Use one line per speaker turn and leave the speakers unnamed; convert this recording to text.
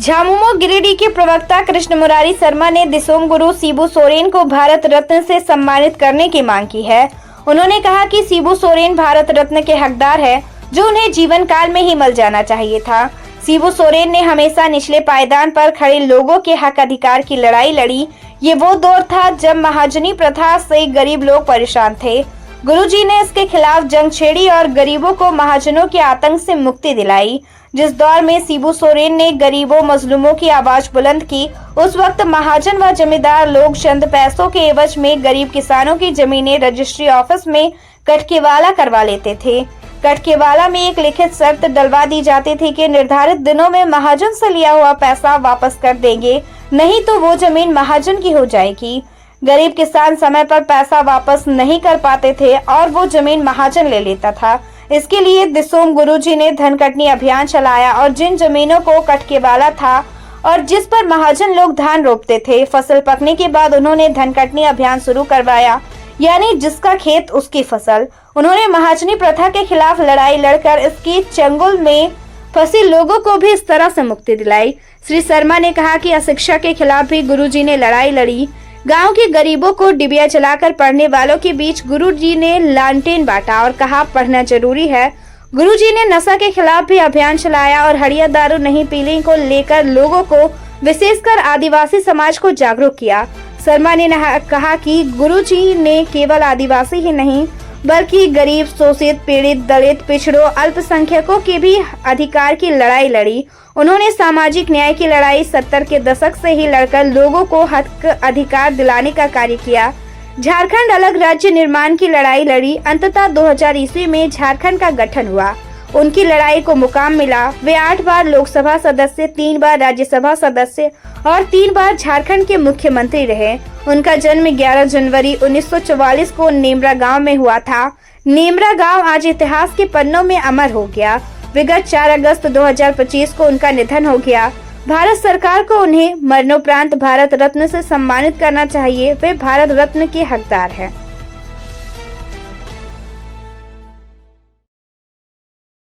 झामुमो गिरिडीह के प्रवक्ता कृष्ण मुरारी शर्मा ने दिसोम गुरु शिबू सोरेन को भारत रत्न से सम्मानित करने की मांग की है। उन्होंने कहा कि शिबू सोरेन भारत रत्न के हकदार है, जो उन्हें जीवन काल में ही मिल जाना चाहिए था। शिबू सोरेन ने हमेशा निचले पायदान पर खड़े लोगों के हक अधिकार की लड़ाई लड़ी। ये वो दौर था जब महाजनी प्रथा से गरीब लोग परेशान थे। गुरुजी ने इसके खिलाफ जंग छेड़ी और गरीबों को महाजनों के आतंक से मुक्ति दिलाई। जिस दौर में शिबू सोरेन ने गरीबों मजलूमों की आवाज बुलंद की, उस वक्त महाजन व जमींदार लोग चंद पैसों के एवज में गरीब किसानों की जमीनें रजिस्ट्री ऑफिस में कटकेवाला करवा लेते थे। कटकेवाला में एक लिखित शर्त डलवा दी जाती थी कि निर्धारित दिनों में महाजन से लिया हुआ पैसा वापस कर देंगे, नहीं तो वो जमीन महाजन की हो जाएगी। गरीब किसान समय पर पैसा वापस नहीं कर पाते थे और वो जमीन महाजन ले लेता था। इसके लिए दिसोम गुरुजी ने धनकटनी अभियान चलाया और जिन जमीनों को कटकेवाला था और जिस पर महाजन लोग धान रोपते थे, फसल पकने के बाद उन्होंने धनकटनी अभियान शुरू करवाया, यानी जिसका खेत उसकी फसल। उन्होंने महाजनी प्रथा के खिलाफ लड़ाई लड़कर इसकी चंगुल में फंसे लोगों को भी इस तरह से मुक्ति दिलाई। श्री शर्मा ने कहा कि अशिक्षा के खिलाफ भी गुरुजी ने लड़ाई लड़ी। गांव के गरीबों को डिबिया जलाकर पढ़ने वालों के बीच गुरुजी ने लालटेन बांटा और कहा पढ़ना जरूरी है। गुरुजी ने नशा के खिलाफ भी अभियान चलाया और हड़िया दारू नहीं पीने को लेकर लोगों को, विशेषकर आदिवासी समाज को जागरूक किया। शर्मा ने कहा कि गुरुजी ने केवल आदिवासी ही नहीं बल्कि गरीब, शोषित, पीड़ित, दलित, पिछड़ों, अल्पसंख्यकों के भी अधिकार की लड़ाई लड़ी। उन्होंने सामाजिक न्याय की लड़ाई 70 के दशक से ही लड़कर लोगों को हक अधिकार दिलाने का कार्य किया। झारखंड अलग राज्य निर्माण की लड़ाई लड़ी। अंततः 2000 ईस्वी में झारखंड का गठन हुआ। उनकी लड़ाई को मुकाम मिला। वे 8 बार लोकसभा सदस्य, 3 बार राज्यसभा सदस्य और 3 बार झारखंड के मुख्यमंत्री रहे। उनका जन्म 11 जनवरी 1944 को नेमरा गांव में हुआ था। नेमरा गांव आज इतिहास के पन्नों में अमर हो गया। विगत 4 अगस्त 2025 को उनका निधन हो गया। भारत सरकार को उन्हें मरणोपरांत भारत रत्न से सम्मानित करना चाहिए। वे भारत रत्न के हकदार हैं।